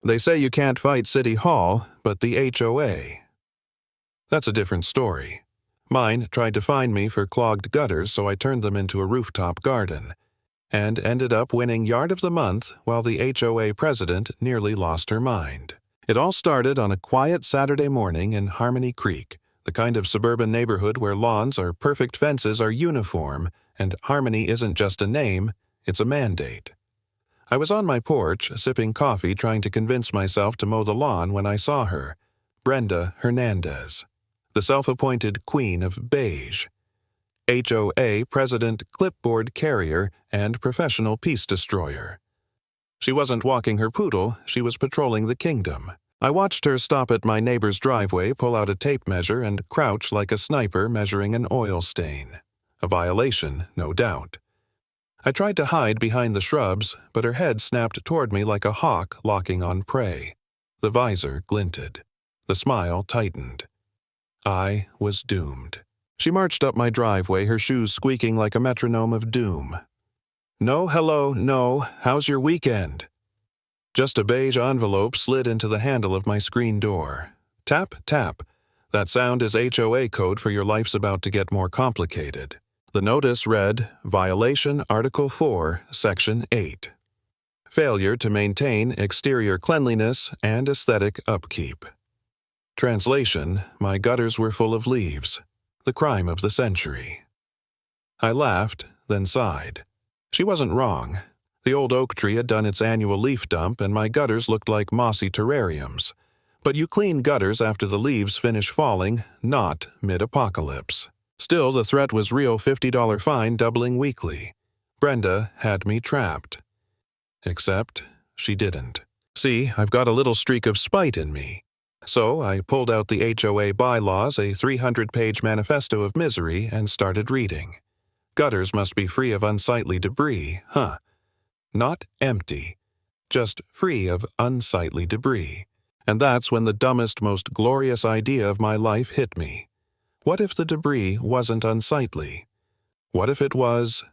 They say you can't fight City Hall, but the HOA. That's a different story. Mine tried to fine me for clogged gutters, so I turned them into a rooftop garden, and ended up winning Yard of the Month while the HOA president nearly lost her mind. It all started on a quiet Saturday morning in Harmony Creek, the kind of suburban neighborhood where lawns or perfect fences are uniform, and Harmony isn't just a name, it's a mandate. I was on my porch, sipping coffee, trying to convince myself to mow the lawn when I saw her, Brenda Hernandez, the self-appointed queen of beige. HOA president, clipboard carrier, and professional peace destroyer. She wasn't walking her poodle, she was patrolling the kingdom. I watched her stop at my neighbor's driveway, pull out a tape measure, and crouch like a sniper measuring an oil stain. A violation, no doubt. I tried to hide behind the shrubs, but her head snapped toward me like a hawk locking on prey. The visor glinted. The smile tightened. I was doomed. She marched up my driveway, her shoes squeaking like a metronome of doom. No, hello, no, how's your weekend? Just a beige envelope slid into the handle of my screen door. Tap, tap. That sound is HOA code for your life's about to get more complicated. The notice read, Violation Article 4, Section 8. Failure to maintain exterior cleanliness and aesthetic upkeep. Translation, my gutters were full of leaves. The crime of the century. I laughed, then sighed. She wasn't wrong. The old oak tree had done its annual leaf dump, and my gutters looked like mossy terrariums. But you clean gutters after the leaves finish falling, not mid-apocalypse. Still, the threat was real $50 fine doubling weekly. Brenda had me trapped. Except she didn't. See, I've got a little streak of spite in me. So I pulled out the HOA bylaws, a 300-page manifesto of misery, and started reading. Gutters must be free of unsightly debris, huh? Not empty, just free of unsightly debris. And that's when the dumbest, most glorious idea of my life hit me. What if the debris wasn't unsightly? What if it was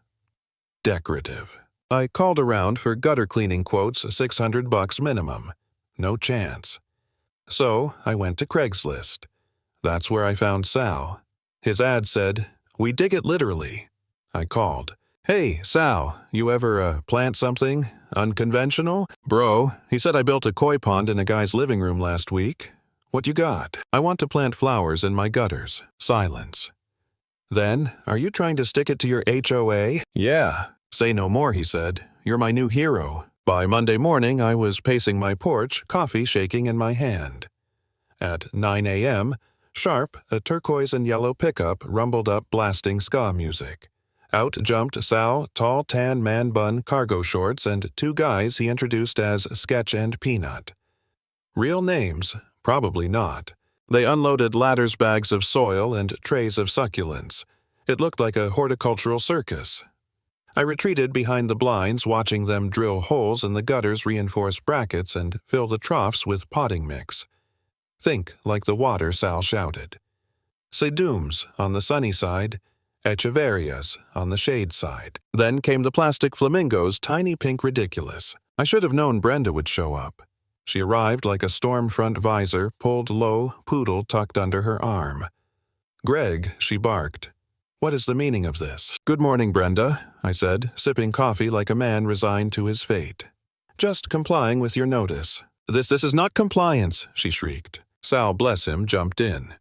decorative? I called around for gutter cleaning quotes, $600 minimum. No chance. So I went to Craigslist. That's where I found Sal. His ad said, "We dig it literally." I called. "Hey, Sal, you ever plant something unconventional?" "Bro, he said I built a koi pond in a guy's living room last week. What you got?" "I want to plant flowers in my gutters." Silence. "Then, are you trying to stick it to your HOA?" "Yeah." "Say no more," he said. "You're my new hero." By Monday morning, I was pacing my porch, coffee shaking in my hand. At 9 a.m., sharp, a turquoise and yellow pickup rumbled up blasting ska music. Out jumped Sal, tall tan man bun cargo shorts, and two guys he introduced as Sketch and Peanut. Real names? Probably not. They unloaded ladders, bags of soil, and trays of succulents. It looked like a horticultural circus. I retreated behind the blinds, watching them drill holes in the gutters, reinforce brackets, and fill the troughs with potting mix. "Think like the water," Sal shouted. Sedums on the sunny side, echeverias on the shade side. Then came the plastic flamingos, tiny pink ridiculous. I should have known Brenda would show up. She arrived like a storm front visor, pulled low, poodle tucked under her arm. "Greg," she barked. "What is the meaning of this?" "Good morning, Brenda," I said, sipping coffee like a man resigned to his fate. "Just complying with your notice." This is not compliance," she shrieked. Sal, bless him, jumped in.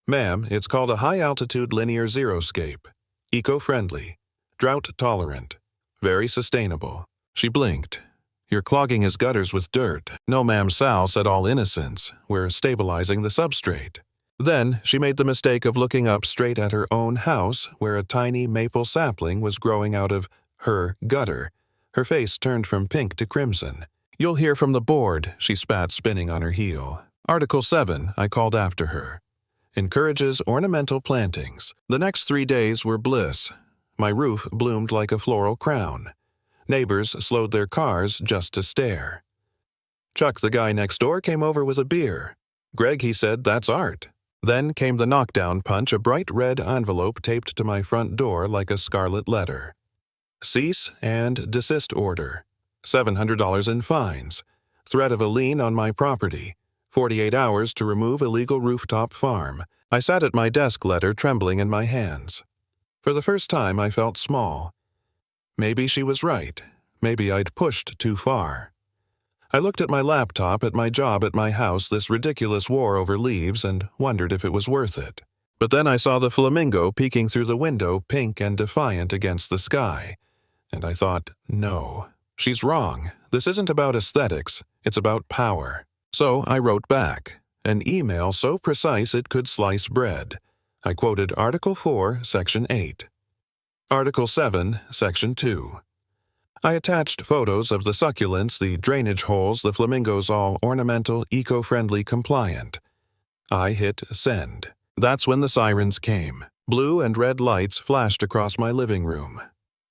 "Ma'am, it's called a high-altitude linear xeriscape. Eco-friendly. Drought-tolerant. Very sustainable." She blinked. "You're clogging his gutters with dirt." "No, ma'am," Sal said, all innocence. "We're stabilizing the substrate." Then she made the mistake of looking up straight at her own house, where a tiny maple sapling was growing out of her gutter. Her face turned from pink to crimson. "You'll hear from the board," she spat, spinning on her heel. "Article 7, I called after her. Encourages ornamental plantings." The next 3 days were bliss. My roof bloomed like a floral crown. Neighbors slowed their cars just to stare. Chuck, the guy next door, came over with a beer. "Greg," he said, "that's art." Then came the knockdown punch, a bright red envelope taped to my front door like a scarlet letter. Cease and desist order. $700 in fines. threat of a lien on my property, 48 hours to remove illegal rooftop farm. I sat at my desk, letter trembling in my hands. For the first time, I felt small. Maybe she was right. Maybe I'd pushed too far. I looked at my laptop, at my job, at my house, this ridiculous war over leaves, and wondered if it was worth it. But then I saw the flamingo peeking through the window, pink and defiant against the sky. And I thought, no, she's wrong. This isn't about aesthetics, it's about power. So I wrote back, an email so precise it could slice bread. I quoted Article 4, Section 8. Article 7, Section 2. I attached photos of the succulents, the drainage holes, the flamingos, all ornamental, eco-friendly, compliant. I hit send. That's when the sirens came. Blue and red lights flashed across my living room.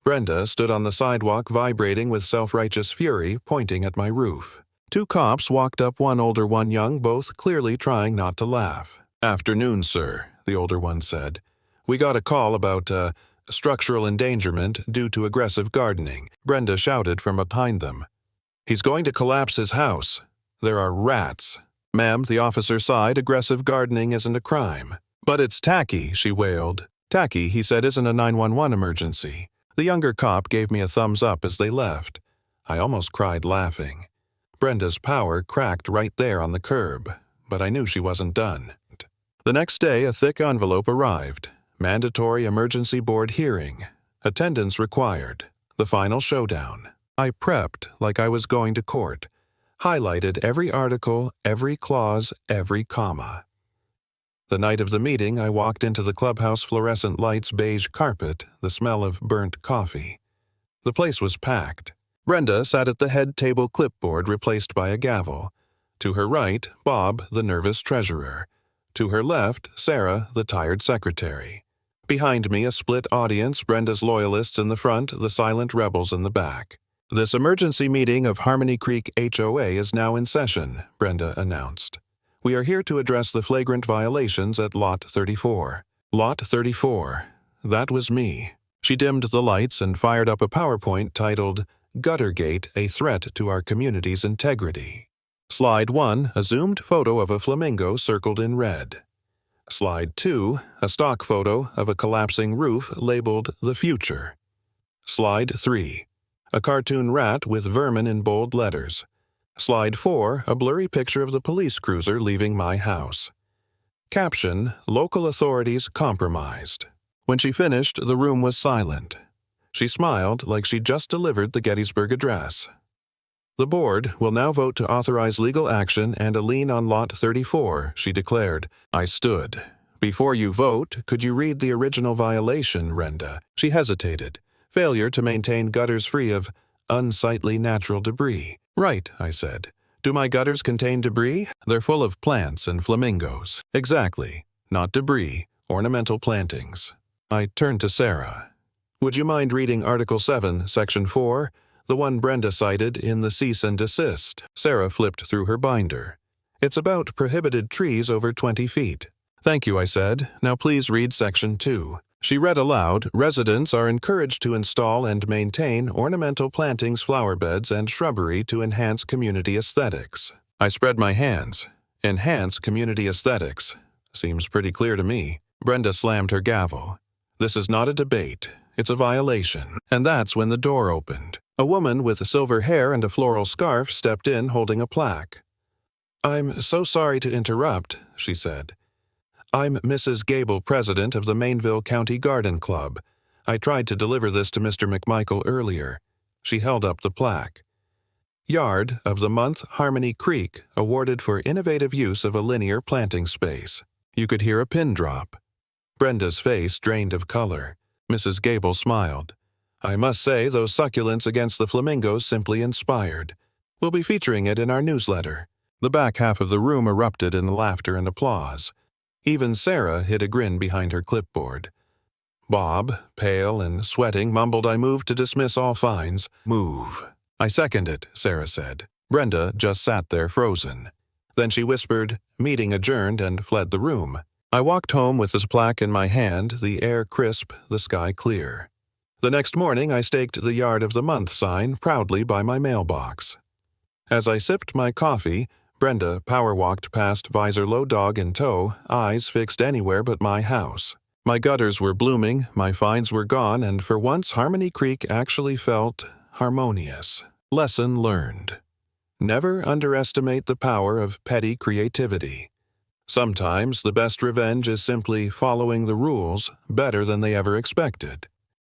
Brenda stood on the sidewalk, vibrating with self-righteous fury, pointing at my roof. 2 cops walked up, one older, one young, both clearly trying not to laugh. "Afternoon, sir," the older one said. "We got a call about, structural endangerment due to aggressive gardening," Brenda shouted from behind them. "He's going to collapse his house. There are rats." "Ma'am," the officer sighed, "aggressive gardening isn't a crime." "But it's tacky," she wailed. "Tacky," he said, "isn't a 911 emergency." The younger cop gave me a thumbs up as they left. I almost cried laughing. Brenda's power cracked right there on the curb, but I knew she wasn't done. The next day, a thick envelope arrived. Mandatory emergency board hearing. Attendance required. The final showdown. I prepped like I was going to court. Highlighted every article, every clause, every comma. The night of the meeting, I walked into the clubhouse, fluorescent lights, beige carpet, the smell of burnt coffee. The place was packed. Brenda sat at the head table, clipboard replaced by a gavel. To her right, Bob, the nervous treasurer. To her left, Sarah, the tired secretary. Behind me, a split audience, Brenda's loyalists in the front, the silent rebels in the back. "This emergency meeting of Harmony Creek HOA is now in session," Brenda announced. "We are here to address the flagrant violations at Lot 34. Lot 34. That was me. She dimmed the lights and fired up a PowerPoint titled, "Guttergate, a Threat to Our Community's Integrity." Slide 1, a zoomed photo of a flamingo circled in red. Slide 2, a stock photo of a collapsing roof labeled "The Future." Slide 3, a cartoon rat with vermin in bold letters. Slide 4, a blurry picture of the police cruiser leaving my house. Caption, "Local authorities compromised." When she finished, the room was silent. She smiled like she'd just delivered the Gettysburg Address. "The board will now vote to authorize legal action and a lien on Lot 34, she declared. I stood. "Before you vote, could you read the original violation, Brenda?" She hesitated. "Failure to maintain gutters free of unsightly natural debris." "Right," I said. "Do my gutters contain debris? They're full of plants and flamingos." "Exactly. Not debris, ornamental plantings." I turned to Sarah. "Would you mind reading Article 7, Section 4? The one Brenda cited in the cease and desist." Sarah flipped through her binder. "It's about prohibited trees over 20 feet. "Thank you," I said. "Now please read Section 2. She read aloud, "Residents are encouraged to install and maintain ornamental plantings, flower beds, and shrubbery to enhance community aesthetics." I spread my hands. Enhance community aesthetics. Seems pretty clear to me. Brenda slammed her gavel. "This is not a debate. It's a violation." And that's when the door opened. A woman with silver hair and a floral scarf stepped in holding a plaque. "I'm so sorry to interrupt," she said. "I'm Mrs. Gable, president of the Mainville County Garden Club. I tried to deliver this to Mr. McMichael earlier." She held up the plaque. "Yard of the Month, Harmony Creek, awarded for innovative use of a linear planting space." You could hear a pin drop. Brenda's face drained of color. Mrs. Gable smiled. "I must say those succulents against the flamingos simply inspired. We'll be featuring it in our newsletter." The back half of the room erupted in laughter and applause. Even Sarah hid a grin behind her clipboard. Bob, pale and sweating, mumbled, "I move to dismiss all fines." "Move." "I second it," Sarah said. Brenda just sat there frozen. Then she whispered, "Meeting adjourned," and fled the room. I walked home with this plaque in my hand, the air crisp, the sky clear. The next morning I staked the Yard of the Month sign proudly by my mailbox. As I sipped my coffee, Brenda power-walked past, visor low, dog in tow, eyes fixed anywhere but my house. My gutters were blooming, my fines were gone, and for once Harmony Creek actually felt harmonious. Lesson learned. Never underestimate the power of petty creativity. Sometimes the best revenge is simply following the rules better than they ever expected.